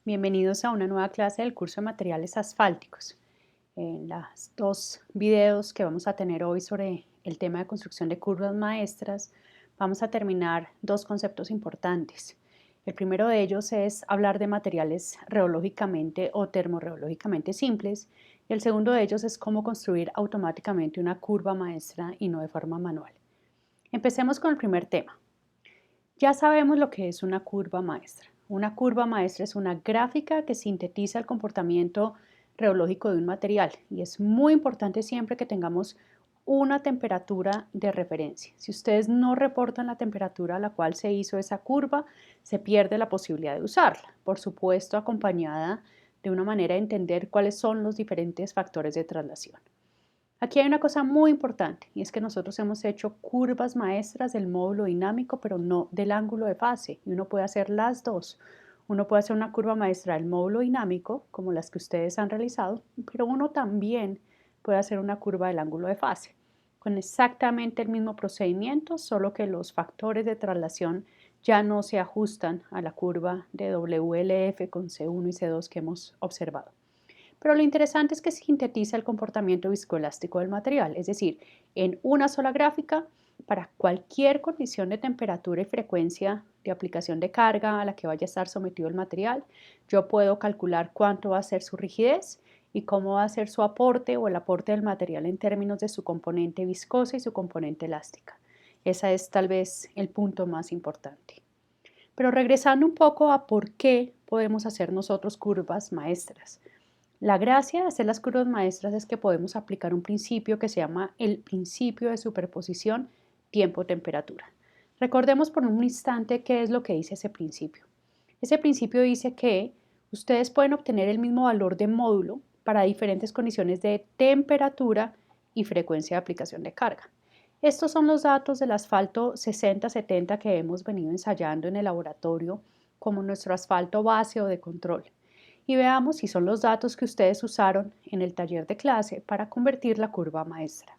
Bienvenidos a una nueva clase del curso de materiales asfálticos. En los dos videos que vamos a tener hoy sobre el tema de construcción de curvas maestras, vamos a terminar dos conceptos importantes. El primero de ellos es hablar de materiales reológicamente o termorreológicamente simples, y el segundo de ellos es cómo construir automáticamente una curva maestra y no de forma manual. Empecemos con el primer tema. Ya sabemos lo que es una curva maestra. Una curva maestra es una gráfica que sintetiza el comportamiento reológico de un material y es muy importante siempre que tengamos una temperatura de referencia. Si ustedes no reportan la temperatura a la cual se hizo esa curva, se pierde la posibilidad de usarla. Por supuesto, acompañada de una manera de entender cuáles son los diferentes factores de traslación. Aquí hay una cosa muy importante y es que nosotros hemos hecho curvas maestras del módulo dinámico, pero no del ángulo de fase, y uno puede hacer las dos. Uno puede hacer una curva maestra del módulo dinámico, como las que ustedes han realizado, pero uno también puede hacer una curva del ángulo de fase, con exactamente el mismo procedimiento, solo que los factores de traslación ya no se ajustan a la curva de WLF con C1 y C2 que hemos observado. Pero lo interesante es que sintetiza el comportamiento viscoelástico del material, es decir, en una sola gráfica, para cualquier condición de temperatura y frecuencia de aplicación de carga a la que vaya a estar sometido el material, yo puedo calcular cuánto va a ser su rigidez y cómo va a ser su aporte o el aporte del material en términos de su componente viscosa y su componente elástica. Ese es tal vez el punto más importante. Pero regresando un poco a por qué podemos hacer nosotros curvas maestras. La gracia de hacer las curvas maestras es que podemos aplicar un principio que se llama el principio de superposición tiempo-temperatura. Recordemos por un instante qué es lo que dice ese principio. Ese principio dice que ustedes pueden obtener el mismo valor de módulo para diferentes condiciones de temperatura y frecuencia de aplicación de carga. Estos son los datos del asfalto 60-70 que hemos venido ensayando en el laboratorio como nuestro asfalto base o de control. Y veamos si son los datos que ustedes usaron en el taller de clase para convertir la curva maestra.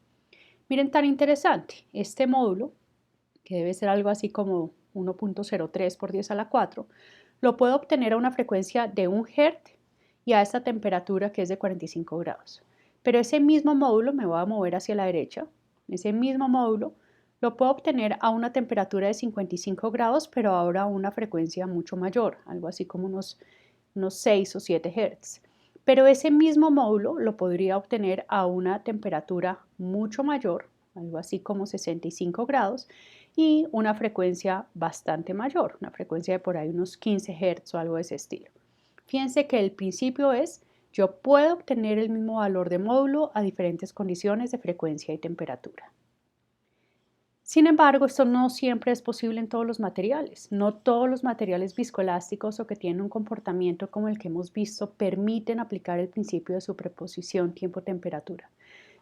Miren, tan interesante, este módulo, que debe ser algo así como 1.03 por 10 a la 4, lo puedo obtener a una frecuencia de 1 Hz y a esta temperatura que es de 45 grados. Pero ese mismo módulo me va a mover hacia la derecha. Ese mismo módulo lo puedo obtener a una temperatura de 55 grados, pero ahora a una frecuencia mucho mayor, algo así como unos 6 o 7 Hz. Pero ese mismo módulo lo podría obtener a una temperatura mucho mayor, algo así como 65 grados, y una frecuencia bastante mayor, una frecuencia de por ahí unos 15 Hz o algo de ese estilo. Fíjense que el principio es, yo puedo obtener el mismo valor de módulo a diferentes condiciones de frecuencia y temperatura. Sin embargo, esto no siempre es posible en todos los materiales. No todos los materiales viscoelásticos o que tienen un comportamiento como el que hemos visto permiten aplicar el principio de superposición tiempo-temperatura.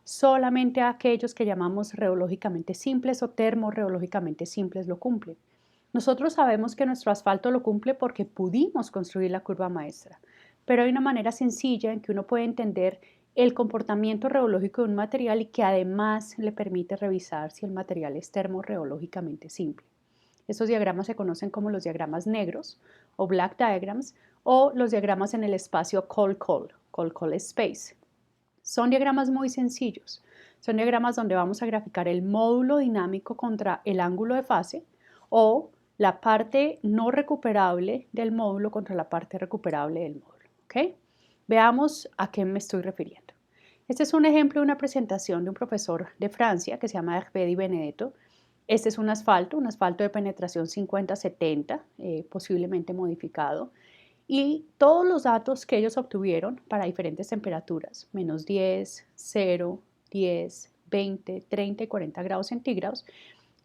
Solamente aquellos que llamamos reológicamente simples o termorreológicamente simples lo cumplen. Nosotros sabemos que nuestro asfalto lo cumple porque pudimos construir la curva maestra, pero hay una manera sencilla en que uno puede entender el comportamiento reológico de un material y que además le permite revisar si el material es termorreológicamente simple. Estos diagramas se conocen como los diagramas negros o black diagrams o los diagramas en el espacio call space. Son diagramas muy sencillos. Son diagramas donde vamos a graficar el módulo dinámico contra el ángulo de fase o la parte no recuperable del módulo contra la parte recuperable del módulo. ¿Okay? Veamos a qué me estoy refiriendo. Este es un ejemplo de una presentación de un profesor de Francia que se llama Hervé Di Benedetto. Este es un asfalto de penetración 50-70, posiblemente modificado. Y todos los datos que ellos obtuvieron para diferentes temperaturas, menos 10, 0, 10, 20, 30 y 40 grados centígrados,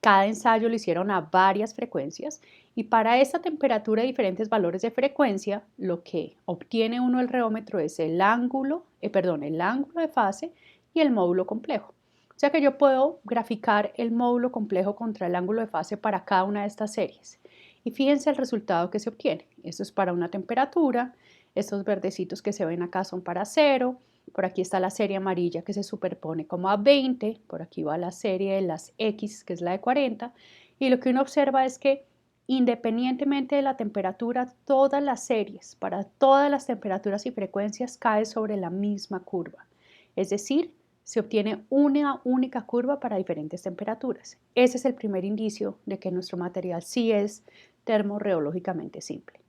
cada ensayo lo hicieron a varias frecuencias y para esta temperatura y diferentes valores de frecuencia, lo que obtiene uno el reómetro es el ángulo de fase y el módulo complejo. O sea que yo puedo graficar el módulo complejo contra el ángulo de fase para cada una de estas series. Y fíjense el resultado que se obtiene. Esto es para una temperatura, estos verdecitos que se ven acá son para 0, por aquí está la serie amarilla que se superpone como a 20, por aquí va la serie de las X, que es la de 40, y lo que uno observa es que Independientemente de la temperatura, todas las series para todas las temperaturas y frecuencias caen sobre la misma curva. Es decir, se obtiene una única curva para diferentes temperaturas. Ese es el primer indicio de que nuestro material sí es termorreológicamente simple.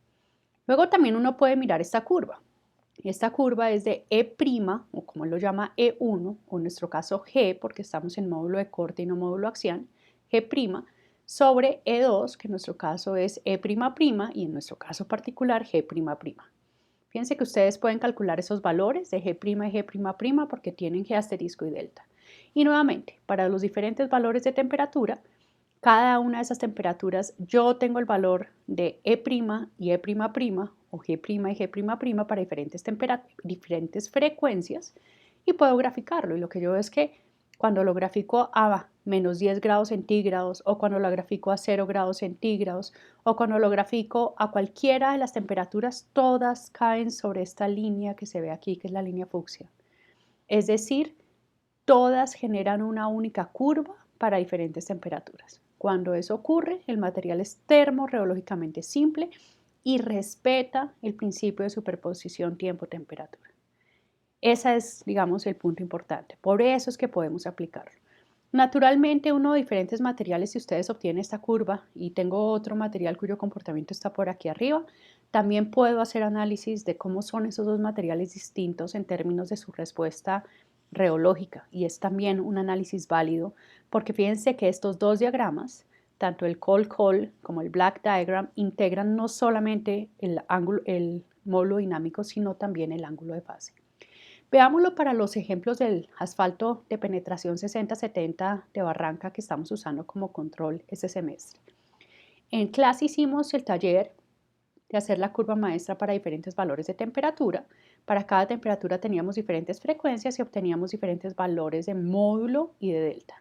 Luego también uno puede mirar esta curva. Esta curva es de E', o como lo llama E1, o en nuestro caso G, porque estamos en módulo de corte y no módulo axial, G', sobre E2, que en nuestro caso es E', y en nuestro caso particular G'. Fíjense que ustedes pueden calcular esos valores de G' y G', porque tienen G asterisco y delta. Y nuevamente, para los diferentes valores de temperatura, cada una de esas temperaturas yo tengo el valor de E' y E', o G' y G', para diferentes frecuencias y puedo graficarlo. Y lo que yo veo es que cuando lo grafico a menos 10 grados centígrados, o cuando lo grafico a 0 grados centígrados, o cuando lo grafico a cualquiera de las temperaturas, todas caen sobre esta línea que se ve aquí, que es la línea fucsia. Es decir, todas generan una única curva para diferentes temperaturas. Cuando eso ocurre, el material es termorreológicamente simple y respeta el principio de superposición tiempo-temperatura. Ese es, digamos, el punto importante. Por eso es que podemos aplicarlo. Naturalmente, uno de diferentes materiales, si ustedes obtienen esta curva y tengo otro material cuyo comportamiento está por aquí arriba, también puedo hacer análisis de cómo son esos dos materiales distintos en términos de su respuesta reológica, y es también un análisis válido porque fíjense que estos dos diagramas, tanto el cold como el black diagram, integran no solamente el módulo dinámico, sino también el ángulo de fase. Veámoslo para los ejemplos del asfalto de penetración 60-70 de Barranca que estamos usando como control este semestre. En clase hicimos el taller de hacer la curva maestra para diferentes valores de temperatura. Para cada temperatura teníamos diferentes frecuencias y obteníamos diferentes valores de módulo y de delta.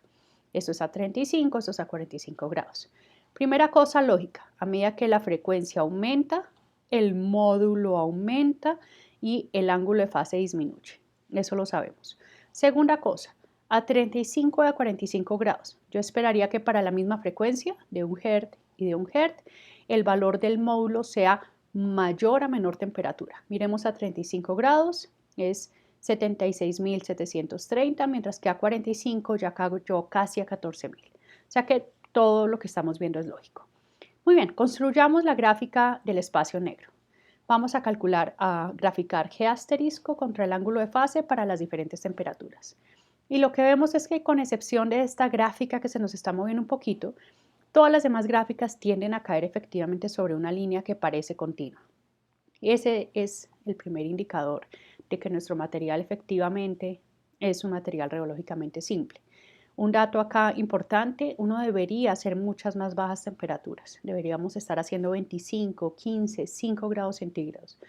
Esto es a 35, esto es a 45 grados. Primera cosa lógica, a medida que la frecuencia aumenta, el módulo aumenta y el ángulo de fase disminuye. Eso lo sabemos. Segunda cosa, a 35 y a 45 grados. Yo esperaría que para la misma frecuencia de 1 Hz y de 1 Hz, el valor del módulo sea mayor a menor temperatura. Miremos a 35 grados, es 76.730, mientras que a 45 ya cago yo casi a 14.000. O sea que todo lo que estamos viendo es lógico. Muy bien, construyamos la gráfica del espacio negro. Vamos a graficar G asterisco contra el ángulo de fase para las diferentes temperaturas. Y lo que vemos es que, con excepción de esta gráfica que se nos está moviendo un poquito, todas las demás gráficas tienden a caer efectivamente sobre una línea que parece continua. Ese es el primer indicador de que nuestro material efectivamente es un material reológicamente simple. Un dato acá importante, uno debería hacer muchas más bajas temperaturas. Deberíamos estar haciendo 25, 15, 5 grados centígrados.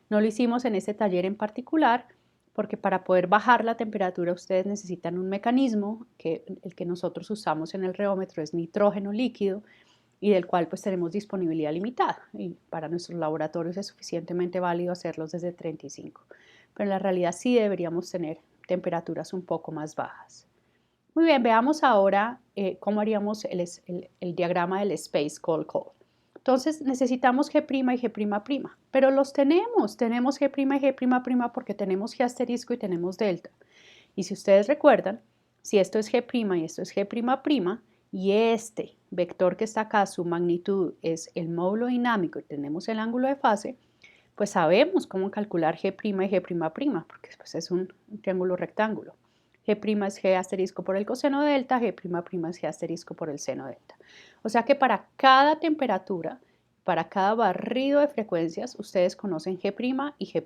No lo hicimos en este taller en particular porque para poder bajar la temperatura ustedes necesitan un mecanismo que el que nosotros usamos en el reómetro es nitrógeno líquido y del cual pues tenemos disponibilidad limitada, y para nuestros laboratorios es suficientemente válido hacerlos desde 35, pero en la realidad sí deberíamos tener temperaturas un poco más bajas. Muy bien, veamos ahora cómo haríamos el diagrama del space cold. Entonces necesitamos G' y G', pero los tenemos G' y G', porque tenemos G asterisco y tenemos delta. Y si ustedes recuerdan, si esto es G' y esto es G', y este vector que está acá, su magnitud es el módulo dinámico y tenemos el ángulo de fase, pues sabemos cómo calcular G' y G', porque pues es un triángulo rectángulo. G' es G asterisco por el coseno delta, G'' es G asterisco por el seno delta. O sea que para cada temperatura, para cada barrido de frecuencias, ustedes conocen G' y G'.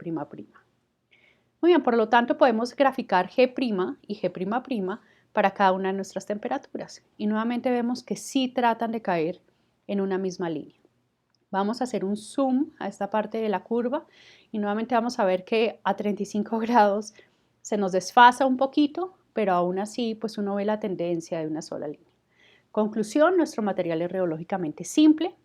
Muy bien, por lo tanto podemos graficar G' y G', para cada una de nuestras temperaturas. Y nuevamente vemos que sí tratan de caer en una misma línea. Vamos a hacer un zoom a esta parte de la curva y nuevamente vamos a ver que a 35 grados se nos desfasa un poquito, pero aún así pues uno ve la tendencia de una sola línea. Conclusión, nuestro material es reológicamente simple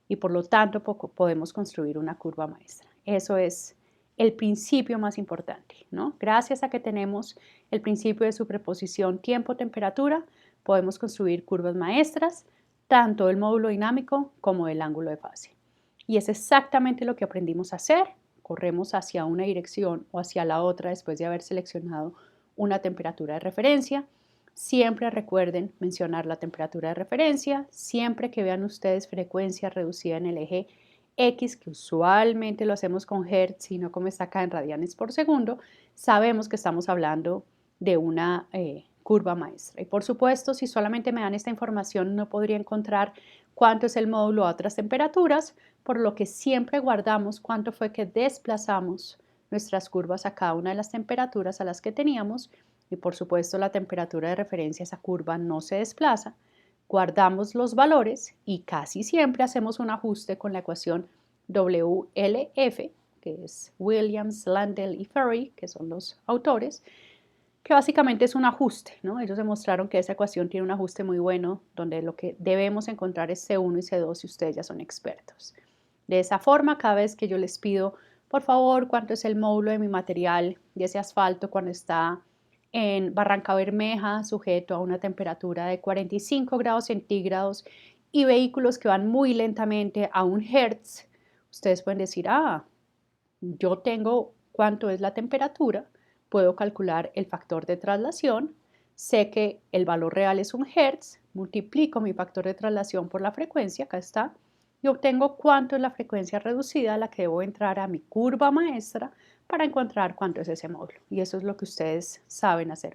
y por lo tanto podemos construir una curva maestra. Eso es el principio más importante, ¿no? Gracias a que tenemos el principio de superposición tiempo-temperatura, podemos construir curvas maestras tanto del módulo dinámico como del ángulo de fase. Y es exactamente lo que aprendimos a hacer. Corremos hacia una dirección o hacia la otra después de haber seleccionado una temperatura de referencia. Siempre recuerden mencionar la temperatura de referencia. Siempre que vean ustedes frecuencia reducida en el eje X, que usualmente lo hacemos con Hertz y no como está acá en radianes por segundo, sabemos que estamos hablando de una curva maestra. Y por supuesto, si solamente me dan esta información, no podría encontrar cuánto es el módulo a otras temperaturas, por lo que siempre guardamos cuánto fue que desplazamos nuestras curvas a cada una de las temperaturas a las que teníamos. Y por supuesto, la temperatura de referencia, esa curva no se desplaza. Guardamos los valores y casi siempre hacemos un ajuste con la ecuación WLF, que es Williams, Landell y Ferri, que son los autores, que básicamente es un ajuste, ¿no? Ellos demostraron que esa ecuación tiene un ajuste muy bueno, donde lo que debemos encontrar es C1 y C2 si ustedes ya son expertos. De esa forma, cada vez que yo les pido, por favor, cuánto es el módulo de mi material, de ese asfalto cuando está en Barranca Bermeja, sujeto a una temperatura de 45 grados centígrados y vehículos que van muy lentamente a 1 Hz, ustedes pueden decir, yo tengo cuánto es la temperatura, puedo calcular el factor de traslación, sé que el valor real es 1 Hz, multiplico mi factor de traslación por la frecuencia, acá está, y obtengo cuánto es la frecuencia reducida a la que debo entrar a mi curva maestra para encontrar cuánto es ese módulo. Y eso es lo que ustedes saben hacer.